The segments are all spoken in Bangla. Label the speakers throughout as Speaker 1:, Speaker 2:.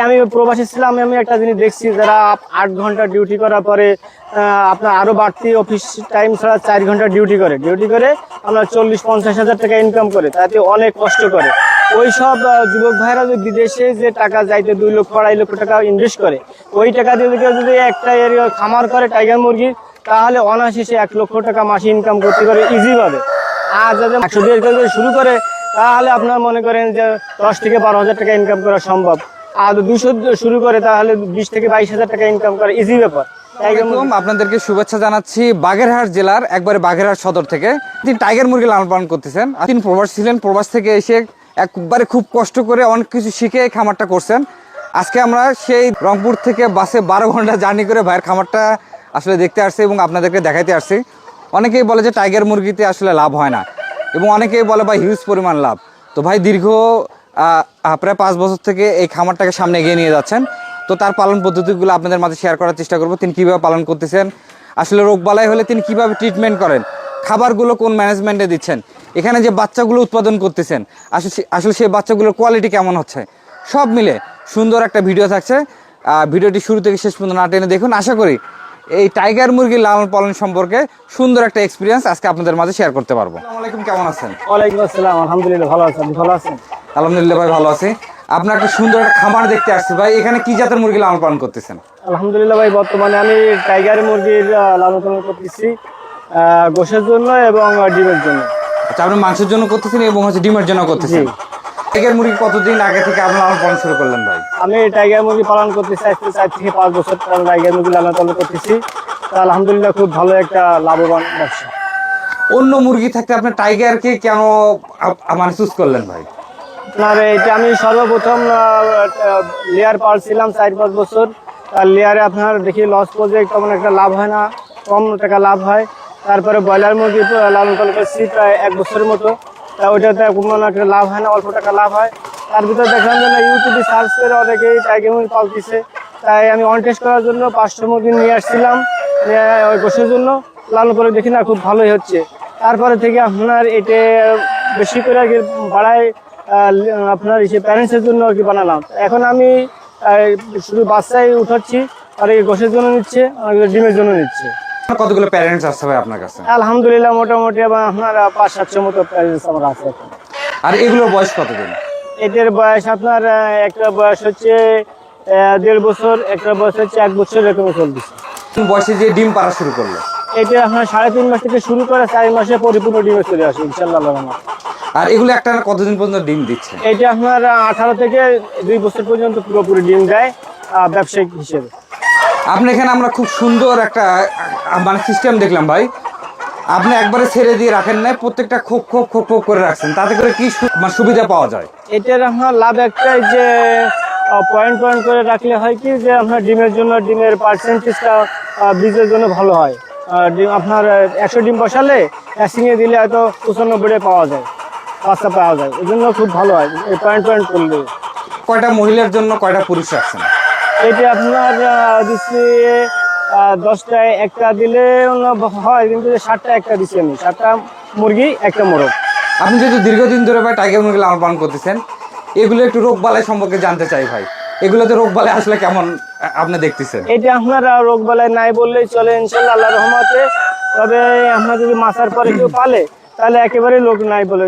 Speaker 1: আমি প্রবাসী ছিলাম, আমি একটা জিনিস দেখছি, যারা 8 ঘন্টা ডিউটি করার পরে আপনার আরো বাড়তি অফিস টাইম ছাড়া 4 ঘন্টা ডিউটি করে আপনার 40-50 হাজার টাকা ইনকাম করে, তাতে অনেক কষ্ট করে। ওই সব যুবক ভাইরা যদি বিদেশে যে টাকা যাইতে 2 লক্ষ 2.5 লক্ষ টাকা ইনভেস্ট করে, ওই টাকা দিয়ে যদি একটা খামার করে টাইগার মুরগি, তাহলে অনায়াসে 1 লক্ষ টাকা মাসে ইনকাম করতে পারে ইজি ভাবে। আর যদি 100 দিয়ে শুরু করে, তাহলে আপনার মনে করেন যে 10 থেকে 12 হাজার টাকা ইনকাম করা সম্ভব। আর 200 শুরু করে, তাহলে 20 থেকে 22 হাজার টাকা ইনকাম করা ইজি ব্যাপার।
Speaker 2: আপনাদেরকে শুভেচ্ছা জানাচ্ছি বাগেরহাট জেলার একবারে বাগেরহাট সদর থেকে। তিনি টাইগার মুরগি লালন পালন করতেছেন। তিনি প্রবাস ছিলেন, প্রবাস থেকে এসে একবারে খুব কষ্ট করে অনেক কিছু শিখে এই খামারটা করছেন। আজকে আমরা সেই রংপুর থেকে বাসে 12 ঘন্টা জার্নি করে ভাইয়ের খামারটা আসলে দেখতে আসছি এবং আপনাদেরকে দেখাইতে আসছি। অনেকেই বলে যে টাইগার মুরগিতে আসলে লাভ হয় না, এবং অনেকেই বলে ভাই হিউজ পরিমাণ লাভ। তো ভাই দীর্ঘ প্রায় 5 বছর থেকে এই খামারটাকে সামনে এগিয়ে নিয়ে যাচ্ছেন। তো তার পালন পদ্ধতিগুলো আপনাদের মাঝে শেয়ার করার চেষ্টা করব। তিনি কীভাবে পালন করতেছেন, আসলে রোগবালাই হলে তিনি কীভাবে ট্রিটমেন্ট করেন, খাবারগুলো কোন ম্যানেজমেন্টে দিচ্ছেন, এখানে যে বাচ্চাগুলো উৎপাদন করতেছেন আসলে সেই বাচ্চাগুলোর কোয়ালিটি কেমন হচ্ছে, সব মিলে সুন্দর একটা ভিডিও থাকছে। ভিডিওটি শুরু থেকে শেষ পর্যন্ত না টেনে দেখুন। আশা করি এই টাইগার মুরগির লালন পালন সম্পর্কে সুন্দর একটা এক্সপিরিয়েন্স আজকে আপনাদের মাঝে শেয়ার করতে পারবো। আসসালামু আলাইকুম, কেমন আছেন?
Speaker 1: ওয়ালাইকুম আসসালাম, আলহামদুলিল্লাহ ভালো আছেন। ভালো আছেন?
Speaker 2: আলহামদুলিল্লাহ ভাই ভালো আছি। আপনার একটা সুন্দর একটা খামার দেখতে আসছি ভাই, এখানে কি জাতের মুরগি লালন পালন করতেছেন?
Speaker 1: আলহামদুলিল্লাহ ভাই, বর্তমানে আমি টাইগার মুরগির লালন পালন করতেছি গোশের জন্য এবং ডিমের জন্য।
Speaker 2: আচ্ছা, আপনি মাংসের জন্য করতেছেন এবং ডিমের জন্য করতেছেন। টাইগার মুরগি কতদিন আগে থেকে আপনি লালন পালন শুরু করলেন ভাই?
Speaker 1: আমি টাইগার মুরগি পালন করতেছি আজকে 4 থেকে 5 বছর টাইগার মুরগি লালন পালন করতেছি। আলহামদুলিল্লাহ খুব ভালো একটা লাভবান ব্যবসা।
Speaker 2: অন্য মুরগি থাকতে আপনি টাইগারকে কেন মানে চুজ করলেন ভাই?
Speaker 1: আপনার এটা আমি সর্বপ্রথম লেয়ার পালছিলাম 4-5 বছর। আর লেয়ারে আপনার দেখি লস প্রজেক্ট, তেমন একটা লাভ হয় না, কম টাকা লাভ হয়। তারপরে ব্রয়লার মুরগি লালন পালন করছি প্রায় 1 বছরের মতো। ওইটাতে কোনো একটা লাভ হয় না, অল্প টাকা লাভ হয়। তার ভিতরে দেখলাম যে ইউটিউবে সার্চ করে অনেকেই টাইগার মুরগি পালতেছে, তাই আমি অন টেস্ট করার জন্য 500 মুরগি নিয়ে আসছিলাম ওই গোশের জন্য। লালন করে দেখি না খুব ভালোই হচ্ছে। তারপরে থেকে আপনার এটা বেশি করে আর কি বাড়ায় আপনার প্যারেন্টসের জন্য আর কি বানালাম। এখন আমি শুধু বাচ্চাই উঠাচ্ছি, আর এই গোশের জন্য নিচ্ছে, আর ডিমের জন্য নিচ্ছে।
Speaker 2: কতগুলো প্যারেন্টস আসছে ভাই আপনার কাছে?
Speaker 1: আলহামদুলিল্লাহ মোটামুটি আপনার 500-700 মতো প্যারেন্টস আমার আছে।
Speaker 2: আর এগুলোর বয়স কতদিন?
Speaker 1: এদের বয়স আপনার একটা বয়স হচ্ছে 1.5 বছর, একটা বয়স হচ্ছে 1 বছর, এরকম চলতেছে।
Speaker 2: বয়সে যে ডিম পাড়া শুরু করলো?
Speaker 1: এটা আপনার 3.5 মাস থেকে শুরু করে 4 মাসে পরিপূর্ণ ডিমে চলে আসে ইনশাআল্লাহ।
Speaker 2: আর এগুলো একটা কতদিন পর্যন্ত ডিম দিচ্ছে?
Speaker 1: এটা আপনার 18 থেকে 2 বছর পর্যন্ত পুরোপুরি ডিম দেয় ব্যবসায়িক হিসেবে।
Speaker 2: আপনি এখানে আমরা খুব সুন্দর একটা মানে সিস্টেম দেখলাম ভাই, আপনি একবারে ছেড়ে দিয়ে রাখেন না, প্রত্যেকটা খোপ খোপ খোপ খোপ করে রাখছেন। তাতে করে কি সুবিধা পাওয়া যায়?
Speaker 1: এটার আপনার লাভ একটাই যে পয়েন্ট করে রাখলে হয় কি যে আপনার ডিমের জন্য ডিমের পার্সেন্টেজটা বীজের জন্য ভালো হয়। ডিম আপনার 100 ডিম বসালে হ্যাসিংয়ে দিলে হয়তো 95 পাওয়া যায়, বাচ্চা পাওয়া যায়। এই জন্য খুব ভালো হয় এই পয়েন্ট করলে।
Speaker 2: কয়টা মহিলার জন্য কয়টা পুরুষ রাখছেন?
Speaker 1: এটা আপনার দিচ্ছি 10টায় একটা দিলে হয়, কিন্তু 7টা একটা দিচ্ছি আমি, 7টা মুরগি একটা মোরগ।
Speaker 2: আপনি যেহেতু দীর্ঘদিন ধরে ভাই টাইগার মুরগি লালন পালন করতেছেন, এগুলো একটু রোগ বালাই সম্পর্কে জানতে চাই ভাই। এগুলোতে রোগ বালাই আসলে কেমন আপনি দেখতেছেন?
Speaker 1: এটা আপনার রোগ বালাই নাই বললেই চলে ইনশাআল্লাহ, আল্লাহর রহমতে। তবে আপনার যদি মাছার পরে কেউ পালে, তাহলে একেবারে লোক নাই বলে।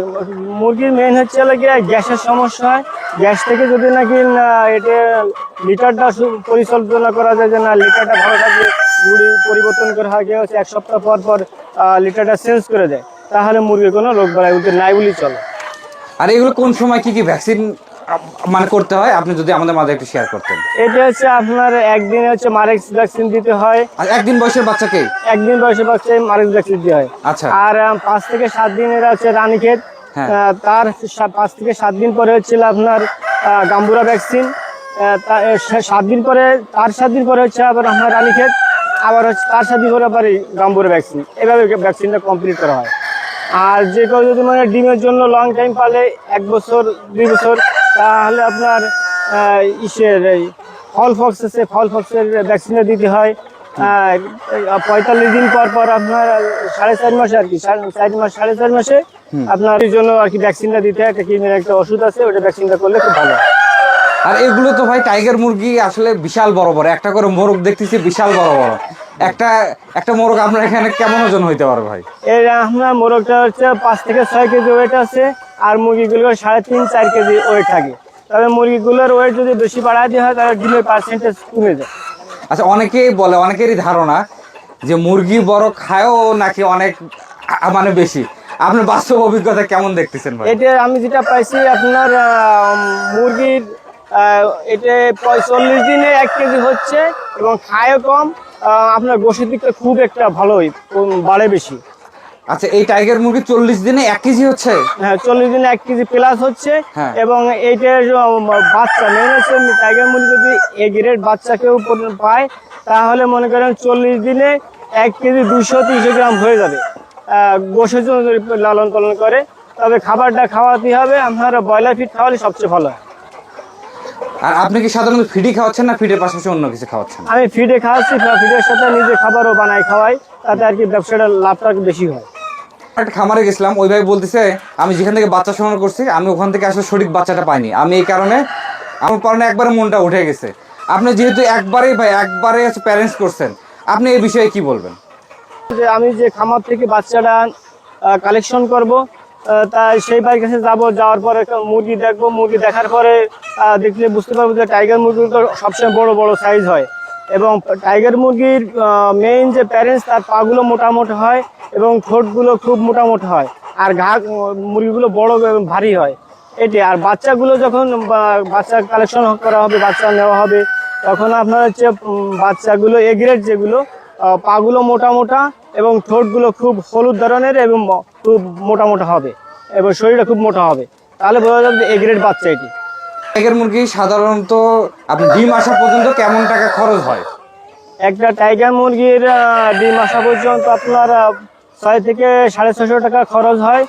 Speaker 1: মুরগির মেইন হচ্ছে গ্যাসের সমস্যা হয়। গ্যাস থেকে যদি নাকি এটা লিটারটা পরিচালনা করা যায়, যে না লিটারটা ভালো থাকবে, গুড়ি পরিবর্তন করা হয়, হচ্ছে 1 সপ্তাহ পর লিটারটা চেঞ্জ করে দেয়, তাহলে মুরগির কোনো রোগ বালাই নাই বলেই চলে।
Speaker 2: আর এগুলো কোন সময় কি ভ্যাকসিন মানে করতে হয়, আপনি যদি আমাদের মাঝে একটু শেয়ার করতেন?
Speaker 1: এটা হচ্ছে আপনার একদিনে হচ্ছে মারেক্স ভ্যাকসিন দিতে হয়।
Speaker 2: আর একদিন বয়সের বাচ্চাকে?
Speaker 1: একদিন বয়সের বাচ্চাকে মারেক্স ভ্যাকসিন দিতে হয়।
Speaker 2: আচ্ছা।
Speaker 1: আর 5 থেকে 7 দিনের হচ্ছে রানীক্ষেত। তার 5 থেকে 7 দিন পরে হচ্ছিল আপনার গাম্বুরা ভ্যাকসিন। 7 দিন পরে, তার 7 দিন পরে হচ্ছে আবার আপনার রানীক্ষেত, আবার হচ্ছে তার 7 দিন পরে আবার গাম্বুরা ভ্যাকসিন। এভাবে ভ্যাকসিনটা কমপ্লিট করা হয়। আর যে কেউ যদি মানে ডিমের জন্য লং টাইম পালে 1 বছর 2 বছর, তাহলে আপনার এই ফল ফক্স আছে, ফল ফক্সের ভ্যাকসিনটা দিতে হয়। 45 দিন পর আপনার 4.5 মাসে আর কি, 4 মাস 4.5 মাসে আপনার এই জন্য আর কি ভ্যাকসিনটা দিতে হয়। একটা কিডনির একটা ওষুধ আছে, ওটা ভ্যাকসিনটা করলে খুব ভালো হয়।
Speaker 2: আর এগুলো তো ভাই টাইগার মুরগি আসলে বিশাল বড় বড়, একটা করে মোরগ দেখতেছি বিশাল বড় বড়। একটা একটা মোরগ আপনার এখানে কেমন ওজন হইতে পারে ভাই?
Speaker 1: এর আপনার মোরগটা হচ্ছে 5 থেকে 6 কেজি ওয়েট আছে, আর মুরগিগুলোর 3.5-4 কেজি ওয়েট থাকে। তবে মুরগিগুলোর ওয়েট যদি বেশি বাড়াতে হয় তাহলে ডিমের পার্সেন্টেজ কমে যায়।
Speaker 2: আচ্ছা, অনেকেই বলে, অনেকেরই ধারণা যে মুরগি বড় খায়ও নাকি অনেক মানে বেশি। আপনার বাস্তব অভিজ্ঞতা কেমন দেখতেছেন ভাই?
Speaker 1: এটা আমি যেটা পাইছি আপনার মুরগির এটা 45 দিনে 1 কেজি হচ্ছে এবং খায়ও কম। আপনার গোশের দিকটা খুব একটা ভালোই বাড়ে বেশি।
Speaker 2: আচ্ছা, এই টাইগার মুরগি 40 দিনে 1 কেজি হচ্ছে?
Speaker 1: হ্যাঁ, 40 দিনে 1 কেজি প্লাস হচ্ছে।
Speaker 2: হ্যাঁ।
Speaker 1: এবং এইটার বাচ্চা মেন হচ্ছে টাইগার মুরগি যদি এ গ্রেড বাচ্চা কেউ পায় তাহলে মনে করেন 40 দিনে 1 কেজি 200-300 গ্রাম হয়ে যাবে গোশের জন্য যদি লালন পালন করে। তবে খাবারটা খাওয়াতে হবে আপনার ব্রয়লার ফিড খাওয়ালে সবচেয়ে ভালো হয়।
Speaker 2: আর আপনি কি সাধারণত ফিডি খাওয়াচ্ছেন না ফিডের পাশাপাশি অন্য কিছু খাওয়াচ্ছেন?
Speaker 1: আমি ফিডে খাওয়াচ্ছি, ফিডের সাথে নিজে খাবারও বানাই খাওয়াই, তাতে আর কি ব্যবসাটার লাভটা বেশি হয়।
Speaker 2: একটা খামারে গেছিলাম, ওই ভাই বলতেছে আমি যেখান থেকে বাচ্চা সংগ্রহ করছি আমি ওখান থেকে আসলে সঠিক বাচ্চাটা পাইনি। আমি এই কারণে আমার কারণে একবারে মনটা উঠে গেছে। আপনি যেহেতু একবারে প্যারেন্টস করছেন, আপনি এই বিষয়ে কি বলবেন?
Speaker 1: যে আমি যে খামার থেকে বাচ্চাটা কালেকশন করব, তাই সেই ভাইয়ের কাছে যাবো, যাওয়ার পরে মুরগি দেখবো, মুরগি দেখার পরে দেখলে বুঝতে পারবো যে টাইগার মুরগির তো সবসময় বড় বড় সাইজ হয় এবং টাইগার মুরগির মেইন যে প্যারেন্টস তার পাগুলো মোটামোটা হয় এবং ঠোঁটগুলো খুব মোটামোটা হয়, আর মুরগিগুলো বড় এবং ভারী হয় এটি। আর বাচ্চাগুলো যখন বাচ্চা কালেকশন করা হবে, বাচ্চা নেওয়া হবে, তখন আপনার হচ্ছে বাচ্চাগুলো এ গ্রেড যেগুলো পাগুলো মোটা মোটা এবং ঠোঁটগুলো খুব হলুদ ধরনের এবং খুব মোটা মোটা হবে এবং শরীরটা খুব মোটা হবে, তাহলে বোঝা যাবে এ গ্রেড বাচ্চা এটি।
Speaker 2: টাইগার মুরগি সাধারণত আপনি ডিম আসা পর্যন্ত কেমন টাকা খরচ হয়?
Speaker 1: একটা টাইগার মুরগির ডিম আসা পর্যন্ত আপনার 6 থেকে 650 টাকা খরচ হয়।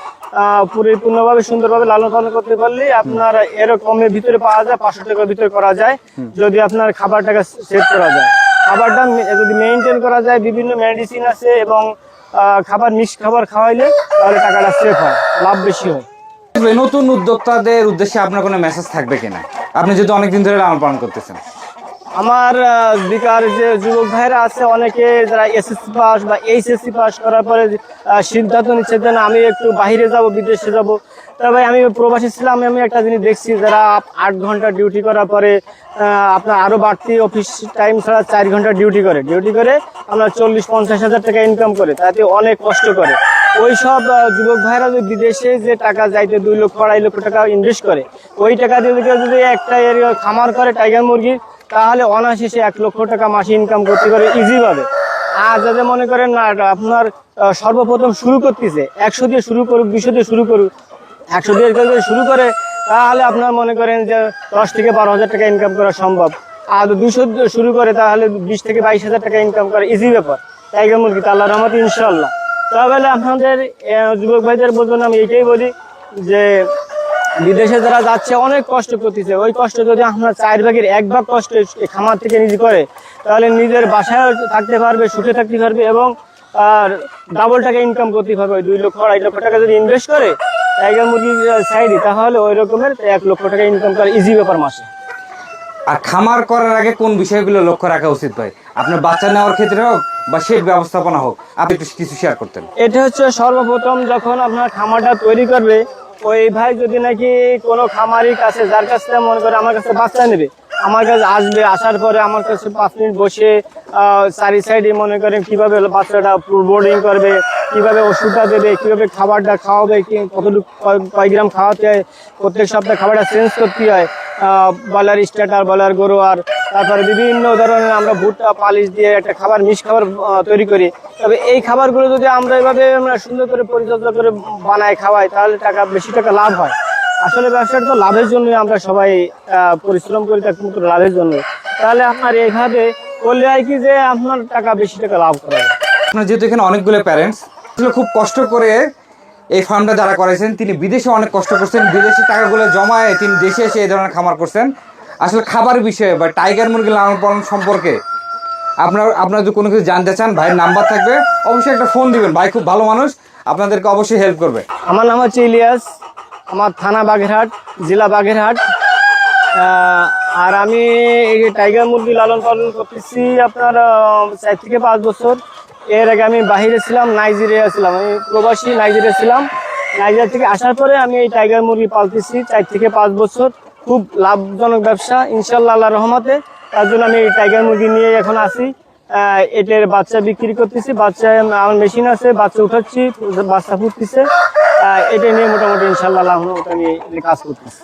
Speaker 1: পরিপূর্ণভাবে সুন্দরভাবে লালন পালন করতে পারলে আপনার এরকমের ভিতরে পাওয়া যায়, 500 টাকার ভিতরে করা যায় যদি আপনার খাবারটাকে সেট করা যায়। খাবারটা যদি মেনটেন করা যায়, বিভিন্ন মেডিসিন আছে এবং খাবার মিক্স খাবার খাওয়াইলে তাহলে টাকাটা সেফ হয়, লাভ বেশি হয়।
Speaker 2: নতুন উদ্যোক্তাদের উদ্দেশ্যে আপনার কোনো মেসেজ থাকবে কিনা, আপনি যেহেতু অনেকদিন ধরে লালন পালন করতেছেন?
Speaker 1: আমার বেকার যে যুবক ভাইরা আছে অনেকে যারা এসএসসি পাস বা এইচএসসি পাস করার পরে সিদ্ধান্ত নিচ্ছে যে না আমি একটু বাইরে যাব, বিদেশে যাব। তবে ভাই আমি প্রবাসী ছিলাম, আমি একটা জিনিস দেখছি যারা 8 ঘন্টা ডিউটি করার পরে আপনার আরও বাড়তি অফিস টাইম ছাড়া 4 ঘন্টা ডিউটি করে আপনার 40-50 হাজার টাকা ইনকাম করে, তাতে অনেক কষ্ট করে। ওই সব যুবক ভাইরা যদি বিদেশে যে টাকা যাইতে 2 লক্ষ 2.5 লক্ষ টাকা ইনভেস্ট করে, ওই টাকা দিয়ে যদি একটা খামার করে টাইগার মুরগি, তাহলে অনায়াসে 1 লক্ষ টাকা মাসে ইনকাম করতে পারে ইজিভাবে। আর যাদের মনে করেন না আপনার সর্বপ্রথম শুরু করতেছে, 100 দিয়ে শুরু করুক, 200 দিয়ে শুরু করুক, 100 দিয়ে যদি শুরু করে তাহলে আপনার মনে করেন যে 10 থেকে 12 হাজার টাকা ইনকাম করা সম্ভব। আর 200 দিয়ে শুরু করে তাহলে 20 থেকে 22 হাজার টাকা ইনকাম করা ইজি ব্যাপার টাইগার মুরগি, আল্লাহর রহমতে ইনশাআল্লাহ। তাহলে আপনাদের যুবক ভাইদের বলবেন আমি এইটাই বলি যে বিদেশে যারা যাচ্ছে অনেক কষ্ট করতেছে, ওই কষ্ট যদি আপনার 4 ভাগের 1 ভাগ কষ্ট খামার থেকে নিজে করে তাহলে নিজের বাসায় থাকতে পারবে, সুখে থাকতে পারবে এবং ডাবল টাকা ইনকাম করতে পারবে। 2 লক্ষ 2.5 লক্ষ টাকা যদি ইনভেস্ট করে টাইগার মুরগির সাইডে, তাহলে ওই রকমের 1 লক্ষ টাকা ইনকাম করা ইজি ব্যাপার মাসে।
Speaker 2: আর খামার করার আগে কোন বিষয়গুলো লক্ষ্য রাখা উচিত ভাই, আপনার বাচ্চা নেওয়ার ক্ষেত্রে হোক বা শেড ব্যবস্থাপনা হোক, আপনি কিছু শেয়ার করতেন?
Speaker 1: এটা হচ্ছে সর্বপ্রথম যখন আপনার খামারটা তৈরি করবে, ওই ভাই যদি নাকি কোনো খামারির কাছে, যার কাছ থেকে মনে করে আমার কাছে বাচ্চা নেবে, আমার কাছে আসবে, আসার পরে আমার কাছে 5 মিনিট বসে চারি সাইডে মনে করেন কিভাবে বাচ্চাটা বোর্ডিং করবে, কিভাবে ওষুধটা দেবে, কিভাবে খাবারটা খাওয়াবে, কতটুকু কয় গ্রাম খাওয়াতে হয়, প্রত্যেক সপ্তাহে খাবারটা চেঞ্জ করতে হয়, বয়লার স্টার্টার, বয়লার গরু, আর তারপরে বিভিন্ন ধরনের আমরা ভুট্টা পালিশ দিয়ে একটা খাবার মিক্স খাবার তৈরি করি। তবে এই খাবারগুলো যদি আমরা এভাবে সুন্দর করে পরিচর্যা করে বানায় খাওয়াই তাহলে বেশি টাকা লাভ হয়। আসলে ব্যবসাটা তো লাভের জন্যই আমরা সবাই পরিশ্রম করি, কিন্তু লাভের জন্য। তাহলে আপনার এইভাবে করলে হয় কি যে আপনার বেশি টাকা লাভ করা যায়।
Speaker 2: আপনার যেহেতু এখানে অনেকগুলো প্যারেন্টস খুব কষ্ট করে এই ফার্মটা যারা করেছেন, তিনি বিদেশে অনেক কষ্ট করছেন, বিদেশি টাকাগুলো জমায় তিনি দেশে এসে এই ধরনের খামার করছেন। আসলে খাবার বিষয়ে বা টাইগার মুরগি লালন পালন সম্পর্কে আপনারা যদি কোনো কিছু জানতে চান, ভাইয়ের নাম্বার থাকবে, অবশ্যই একটা ফোন দিবেন। ভাই খুব ভালো মানুষ, আপনাদেরকে অবশ্যই হেল্প করবে।
Speaker 1: আমার নাম হচ্ছে ইলিয়াস, আমার থানা বাগেরহাট, জেলা বাগেরহাট। আর আমি এই যে টাইগার মুরগি লালন পালন করতেছি আপনার 4 থেকে 5 বছর। এর আগে আমি বাইরে ছিলাম, নাইজেরিয়া ছিলাম, আমি প্রবাসী নাইজেরিয়া ছিলাম। নাইজেরিয়া থেকে আসার পরে আমি এই টাইগার মুরগি পালতেছি 4 থেকে 5 বছর। খুব লাভজনক ব্যবসা ইনশাল্লাহ আল্লাহর রহমতে। তার জন্য আমি এই টাইগার মুরগি নিয়ে এখন আসি। এটার বাচ্চা বিক্রি করতেছি, বাচ্চা আমার মেশিন আছে, বাচ্চা উঠাচ্ছি, বাচ্চা ফুটতেছে। এটা নিয়ে মোটামুটি ইনশাল্লাহ আল্লাহর রহমতে আমি কাজ করতেছি।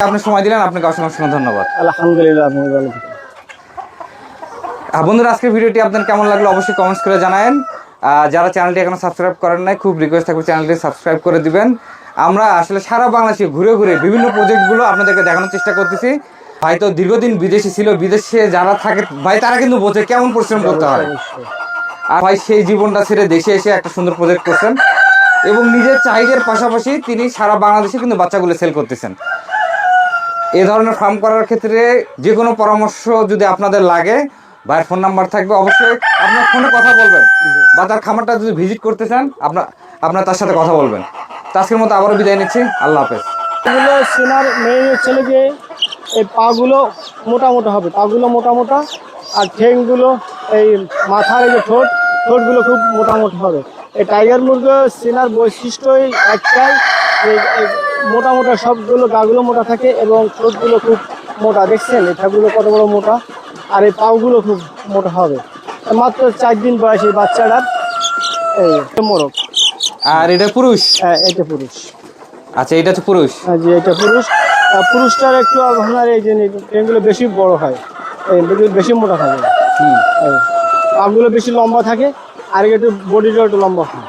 Speaker 2: আপনি সময় দিলেন, আপনাকে অসংখ্য ধন্যবাদ।
Speaker 1: আলহামদুলিল্লাহ, আপনি ভালো থাকেন।
Speaker 2: বন্ধুরা, আজকের ভিডিওটি আপনার কেমন লাগলো অবশ্যই কমেন্টস করে জানায়েন। যারা চ্যানেলটি এখনো সাবস্ক্রাইব করেন নাই, খুব রিকোয়েস্ট থাকবে চ্যানেলটি সাবস্ক্রাইব করে দিবেন। আমরা আসলে সারা বাংলাদেশে ঘুরে ঘুরে বিভিন্ন প্রজেক্টগুলো আপনাদেরকে দেখানোর চেষ্টা করতেছি। ভাই তো দীর্ঘদিন বিদেশে ছিল, বিদেশে যারা থাকে ভাই তারা কিন্তু বোঝে কেমন পরিশ্রম করতে হয়। আর ভাই সেই জীবনটা ছেড়ে দেশে এসে একটা সুন্দর প্রজেক্ট করছেন এবং নিজের চাহিদার পাশাপাশি তিনি সারা বাংলাদেশে কিন্তু বাচ্চাগুলো সেল করতেছেন। এ ধরনের ফার্ম করার ক্ষেত্রে যে কোনো পরামর্শ যদি আপনাদের লাগে, ভাইয়ের ফোন নাম্বার থাকবে, অবশ্যই আপনার ফোনে কথা বলবেন বা তার খামারটা যদি ভিজিট করতে চান আপনার তার সাথে কথা বলবেন। তো আজকের মতো আবারও বিদায় নিচ্ছি, আল্লাহ হাফেজ।
Speaker 1: এগুলো চেনার মেইন হচ্ছে যে এই পাগুলো মোটা মোটা হবে, পাগুলো মোটা মোটা, আর ঠ্যাংগুলো এই মাথার এই যে ঠোঁটগুলো খুব মোটা মোটা হবে। এই টাইগার মুরগি চেনার বৈশিষ্ট্যই একটাই, মোটা মোটা সবগুলো গাগুলো মোটা থাকে এবং ঠোঁটগুলো খুব মোটা। দেখছেন এই ঠ্যাংগুলো কত বড় মোটা, আর এই পাগুলো খুব মোটা হবে। মাত্র 4 দিন বয়সী বাচ্চাটার এই মোরগ।
Speaker 2: আর এটা পুরুষ?
Speaker 1: হ্যাঁ, এটা পুরুষ।
Speaker 2: আচ্ছা, এটা তো পুরুষ।
Speaker 1: হ্যাঁ জি, এটা পুরুষ। পুরুষটার একটু আপনার এই যে ট্রেনগুলো বেশি বড় হয়, এই বেশি মোটা থাকে, পাগুলো বেশি লম্বা থাকে, আর একটু বডিটাও একটু লম্বা হয়।